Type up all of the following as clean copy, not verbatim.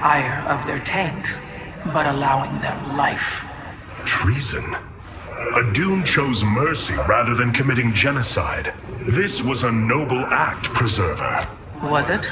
ire of their taint, but allowing them life. Treason? A Dune chose mercy rather than committing genocide. This was a noble act, Preserver. Was it?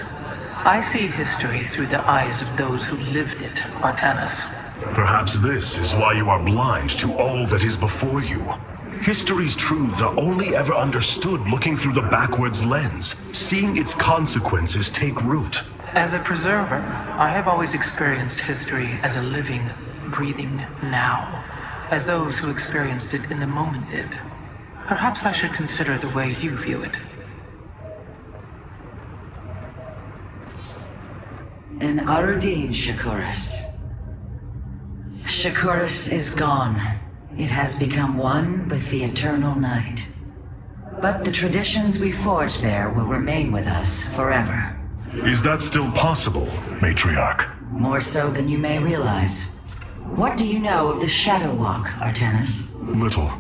I see history through the eyes of those who lived it, Artanis. Perhaps this is why you are blind to all that is before you. History's truths are only ever understood looking through the backwards lens, seeing its consequences take root. As a preserver, I have always experienced history as a living, breathing now, as those who experienced it in the moment did. Perhaps I should consider the way you view it. An Arudin, Shakuras. Shakuras is gone. It has become one with the eternal night. But the traditions we forged there will remain with us forever. Is that still possible, Matriarch? More so than you may realize. What do you know of the Shadow Walk, Artanis? Little.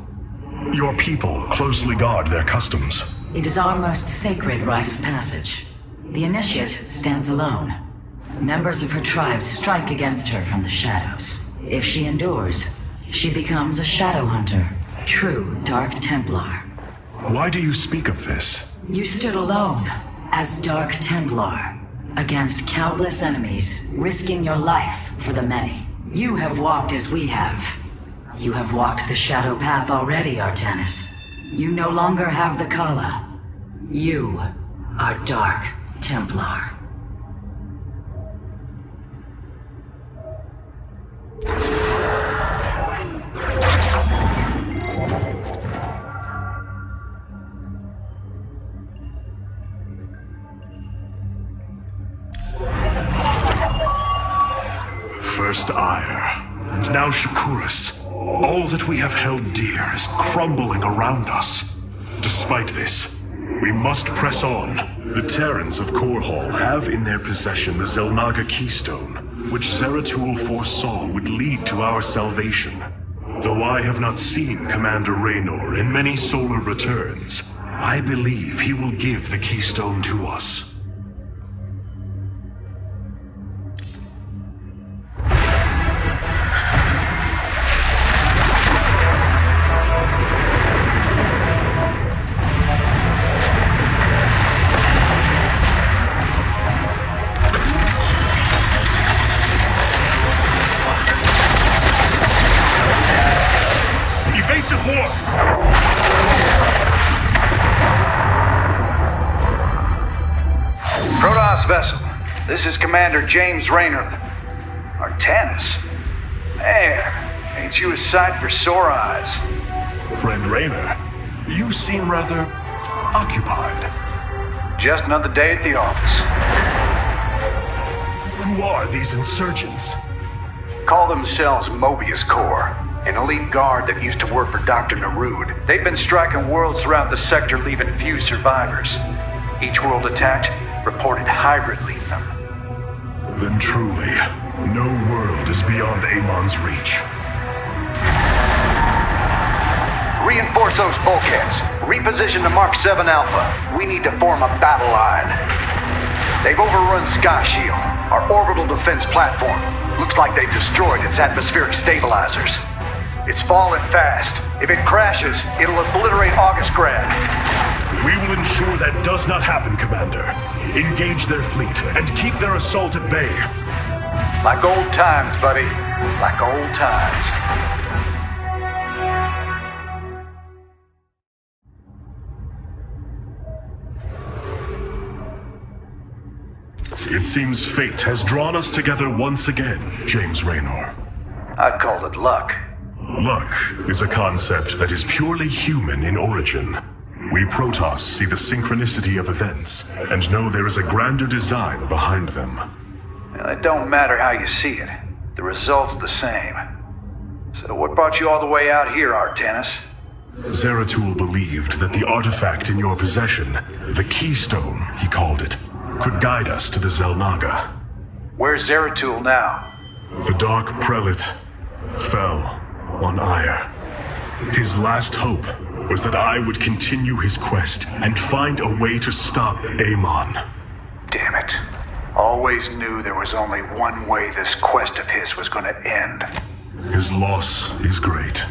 Your people closely guard their customs. It is our most sacred rite of passage. The Initiate stands alone. Members of her tribe strike against her from the shadows. If she endures, she becomes a Shadow Hunter, true Dark Templar. Why do you speak of this? You stood alone, as Dark Templar, against countless enemies, risking your life for the many. You have walked as we have. You have walked the Shadow Path already, Artanis. You no longer have the Kala. You are Dark Templar. First ire, and now Shakuras. All that we have held dear is crumbling around us. Despite this, we must press on. The Terrans of Korhal have in their possession the Xel'Naga Keystone, which Zeratul foresaw would lead to our salvation. Though I have not seen Commander Raynor in many solar returns, I believe he will give the Keystone to us. Vessel. This is Commander James Raynor. Artanis? Man, ain't you a sight for sore eyes? Friend Raynor, you seem rather occupied. Just another day at the office. Who are these insurgents? Call themselves Mobius Corps, an elite guard that used to work for Dr. Narud. They've been striking worlds throughout the sector, leaving few survivors. Each world attacked reported hybrid leave them. Then truly, no world is beyond Amon's reach. Reinforce those bulkheads. Reposition to Mark 7 Alpha. We need to form a battle line. They've overrun Sky Shield, our orbital defense platform. Looks like they've destroyed its atmospheric stabilizers. It's falling fast. If it crashes, it'll obliterate August Grad. We will ensure that does not happen, Commander. Engage their fleet and keep their assault at bay. Like old times, buddy. Like old times. It seems fate has drawn us together once again, James Raynor. I'd call it luck. Luck is a concept that is purely human in origin. We Protoss see the synchronicity of events, and know there is a grander design behind them. Well, it don't matter how you see it. The result's the same. So what brought you all the way out here, Artanis? Zeratul believed that the artifact in your possession, the Keystone, he called it, could guide us to the Xel'Naga. Where's Zeratul now? The Dark Prelate fell on Ire. His last hope was that I would continue his quest and find a way to stop Amon. Damn it. Always knew there was only one way this quest of his was gonna end. His loss is great.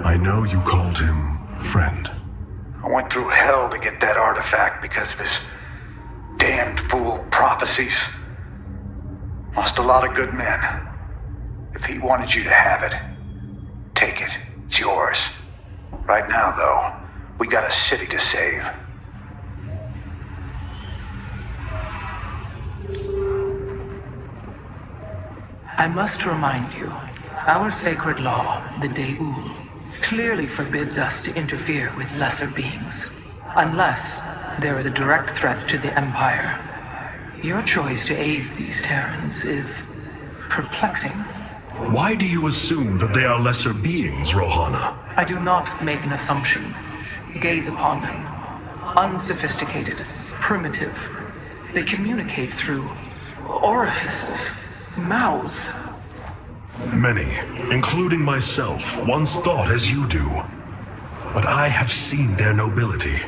I know you called him friend. I went through hell to get that artifact because of his damned fool prophecies. Lost a lot of good men. If he wanted you to have it, take it. It's yours. Right now, though, we got a city to save. I must remind you, our sacred law, the Deul, clearly forbids us to interfere with lesser beings, unless there is a direct threat to the Empire. Your choice to aid these Terrans is perplexing. Why do you assume that they are lesser beings, Rohana? I do not make an assumption. Gaze upon them. Unsophisticated, primitive. They communicate through orifices, mouths. Many, including myself, once thought as you do. But I have seen their nobility.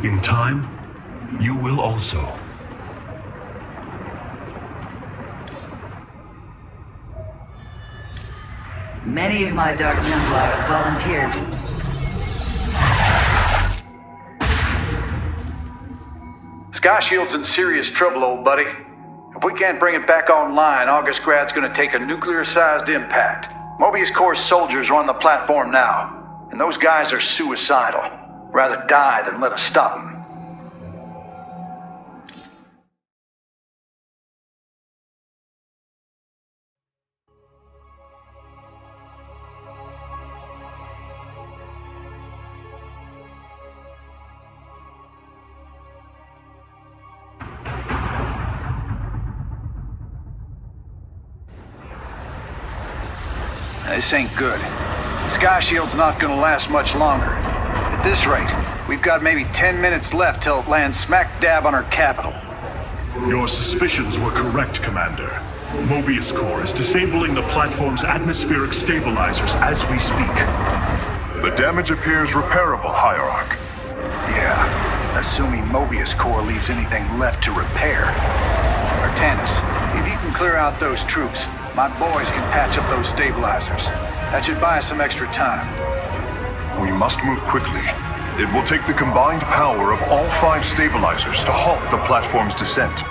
In time, you will also. Many of my Dark Templar have volunteered. Sky Shield's in serious trouble, old buddy. If we can't bring it back online, August Grad's gonna take a nuclear-sized impact. Mobius Corps soldiers are on the platform now, and those guys are suicidal. Rather die than let us stop them. This ain't good. Sky Shield's not gonna last much longer. At this rate, we've got maybe 10 minutes left till it lands smack dab on our capital. Your suspicions were correct, Commander. Mobius Corps is disabling the platform's atmospheric stabilizers as we speak. The damage appears repairable, Hierarch. Yeah, assuming Mobius Corps leaves anything left to repair. Artanis, if you can clear out those troops, my boys can patch up those stabilizers. That should buy us some extra time. We must move quickly. It will take the combined power of all 5 stabilizers to halt the platform's descent.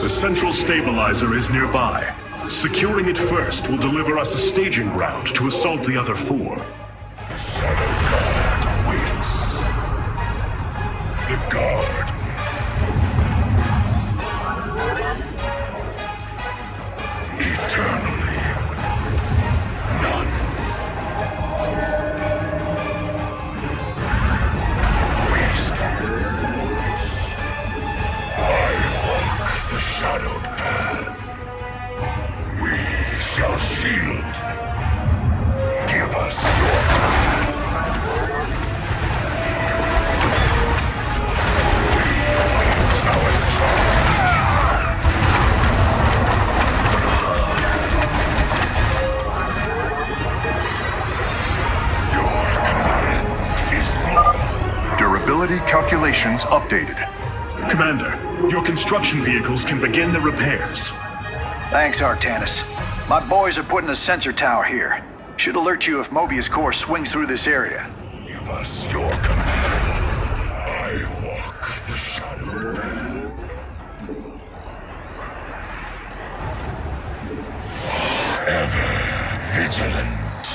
The central stabilizer is nearby. Securing it first will deliver us a staging ground to assault the other 4. The Shadow Guard waits. The Guard. Eternally. None. Waste. The shadowed path. We shall shield. Give us your path. We are in charge. Your command is law. Durability calculations updated. Commander, your construction vehicles can begin the repairs. Thanks, Artanis. My boys are putting a sensor tower here. Should alert you if Mobius Corps swings through this area. Give us your command. I walk the shadow path. Ever vigilant.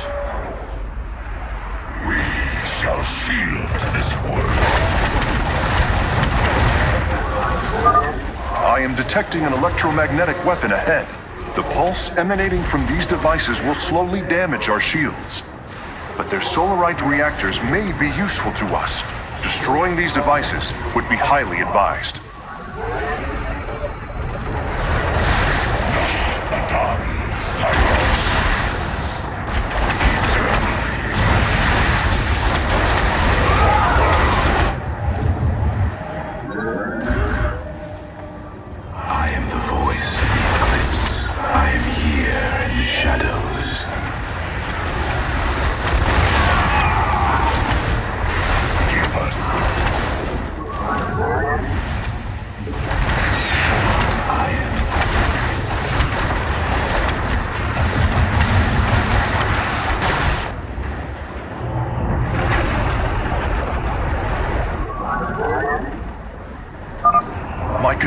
We shall shield this world. I am detecting an electromagnetic weapon ahead. The pulse emanating from these devices will slowly damage our shields. But their solarite reactors may be useful to us. Destroying these devices would be highly advised.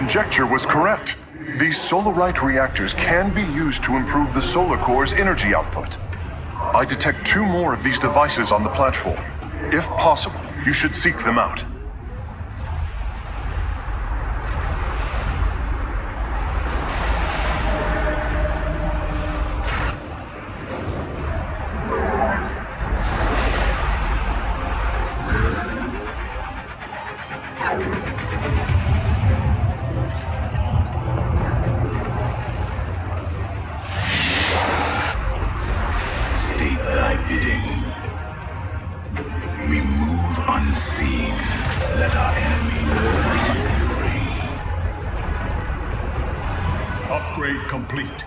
conjecture was correct. These Solarite reactors can be used to improve the solar core's energy output. I detect 2 more of these devices on the platform. If possible, you should seek them out. Upgrade complete.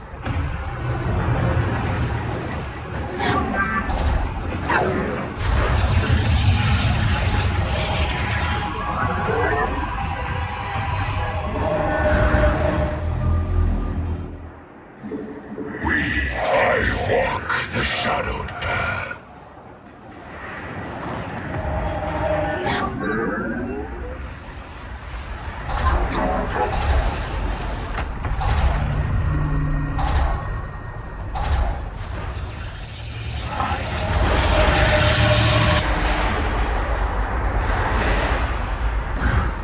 I walk the shadowed path.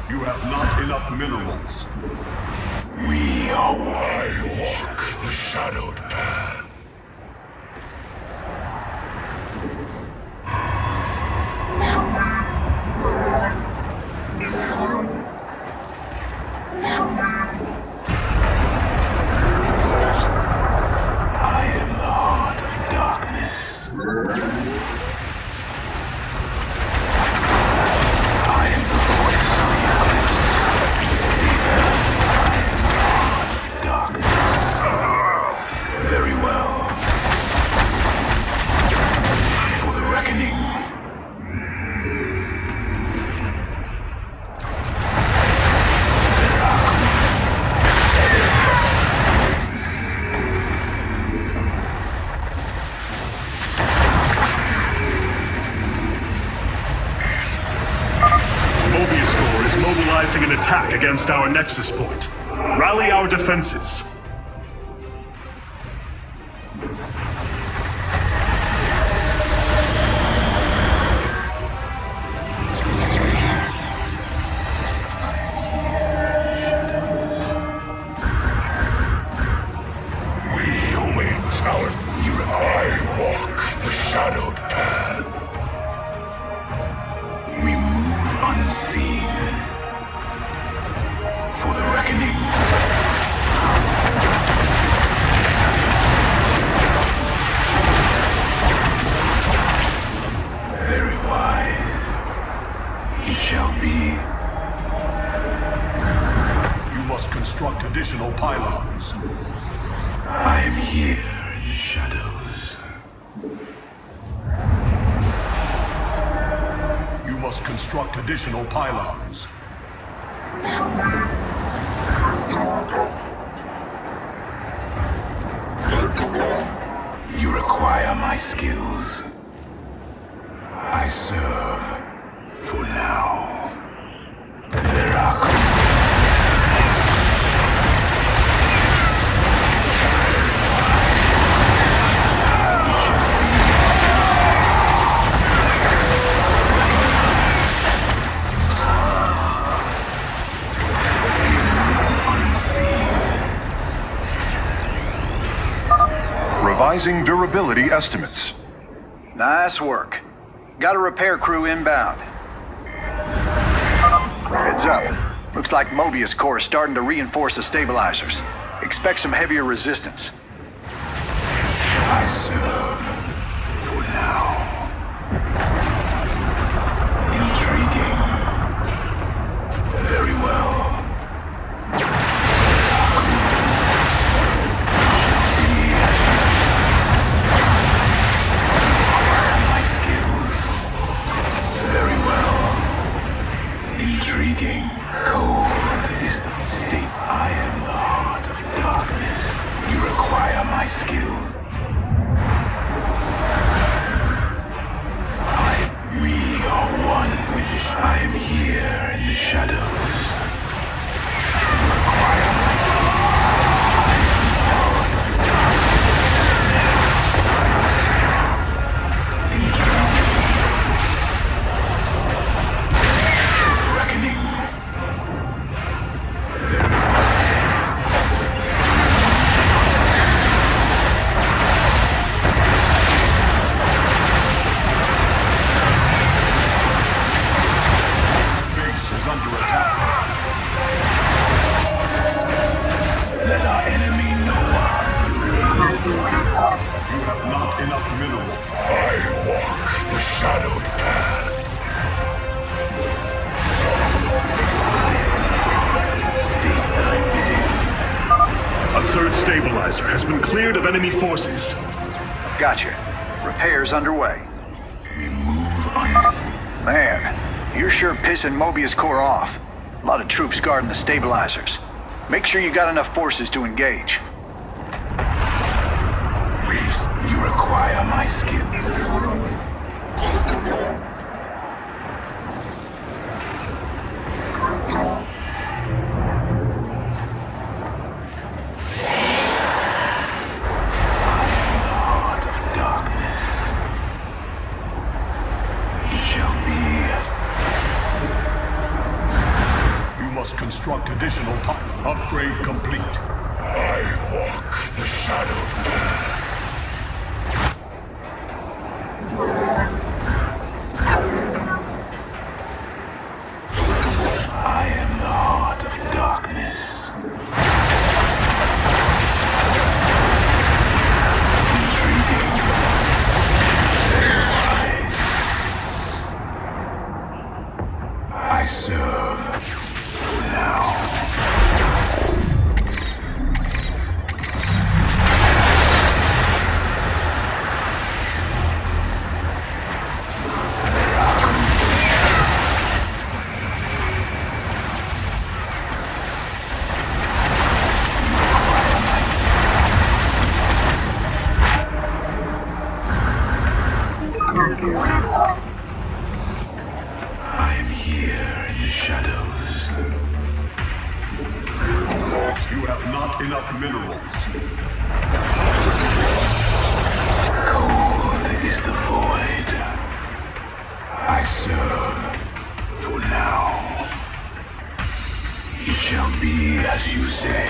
You have not enough minerals. I walk the shadowed path. I am the heart of darkness. I am the voice of the eclipse. I am the heart of darkness. Very well. For the reckoning. Mobilizing an attack against our nexus point. Rally our defenses. We await our... I walk the shadowed path. We move unseen. For the reckoning. Very wise. It shall be. You must construct additional pylons. I am here in the shadows. You must construct additional pylons. You require my skills. I serve for now. There are... Revising durability estimates. Nice work. Got a repair crew inbound. Heads up. Looks like Mobius Core is starting to reinforce the stabilizers. Expect some heavier resistance. I serve for now. Intriguing. Very well. My skills. Very well. Intriguing. Cold is the state. I am the heart of darkness. You require my skill. We are one with... I am here in the shadows. shadowed path. State thy bidding. A third stabilizer has been cleared of enemy forces. Gotcha. Repairs underway. We move unseen. Man, you're sure pissing Mobius Corps off. A lot of troops guarding the stabilizers. Make sure you got enough forces to engage. You require my skills. Construct additional upgrade complete. I walk the shadowed path. I am the heart of darkness. Intriguing. I serve. I am here in the shadows. You have not enough minerals. Cold is the void. I serve for now. It shall be as you say.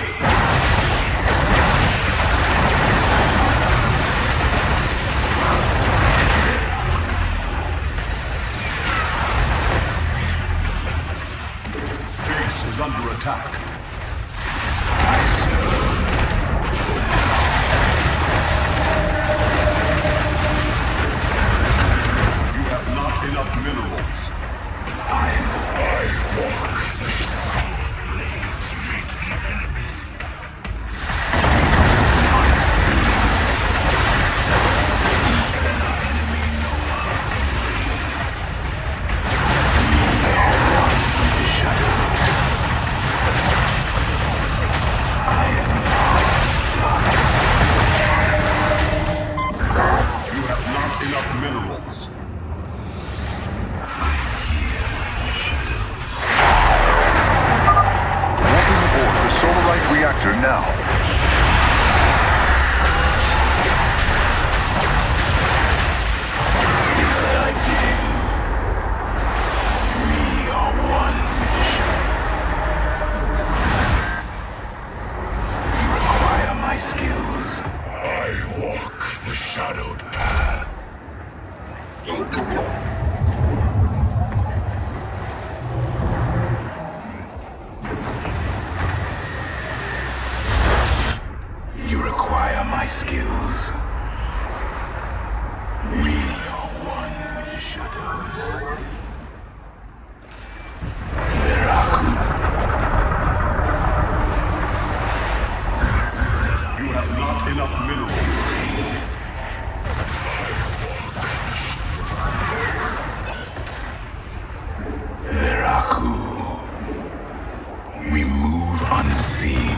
Is under attack. I serve. You have not enough minerals. I walk the shadow blades meet the enemy. Enough minerals. Walking aboard the solarite reactor now. We are one mission. You require my skills. I walk the shadowed path. You require my skills. We are one with the shadows. Veraku. You have not enough minerals. Veraku. We move unseen.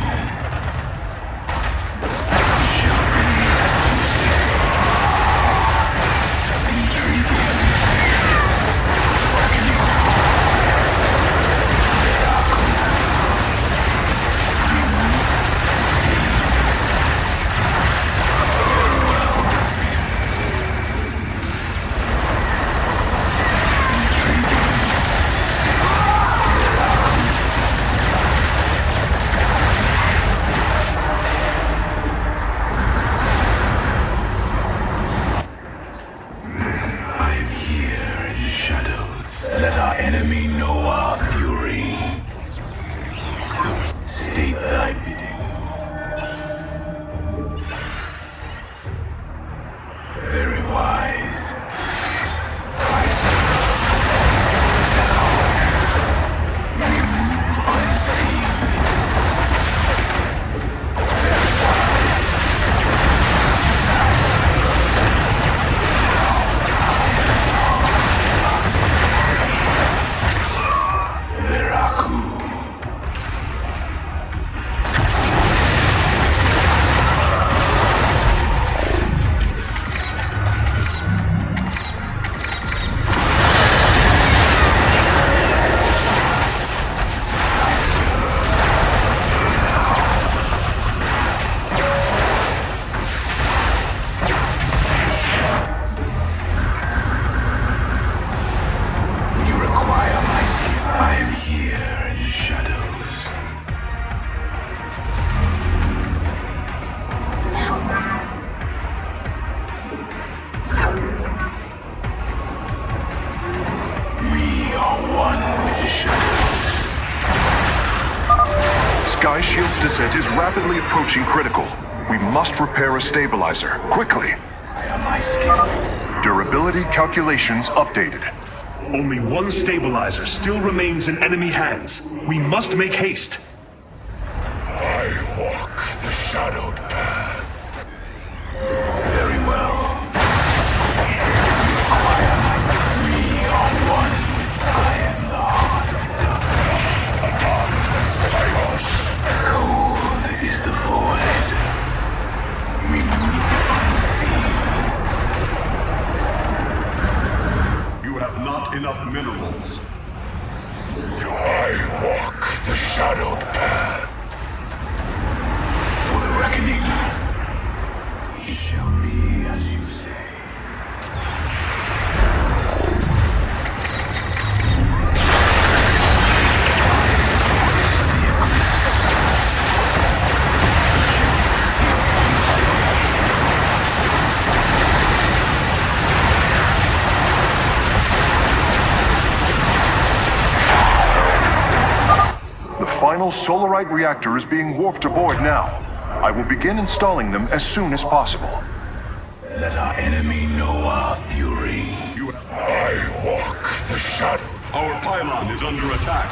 asset is rapidly approaching critical. We must repair a stabilizer, quickly. My skill. Durability calculations updated. Only one stabilizer still remains in enemy hands. We must make haste. I walk the shadowed path. Very well. Me on one. I am the heart of darkness. Cold is the void. We move unseen. You have not enough minerals. I walk the shadowed path. For the reckoning. It shall be as you say. The final Solarite reactor is being warped aboard now. I will begin installing them as soon as possible. Let our enemy know our fury. I walk the shadow. Our pylon is under attack.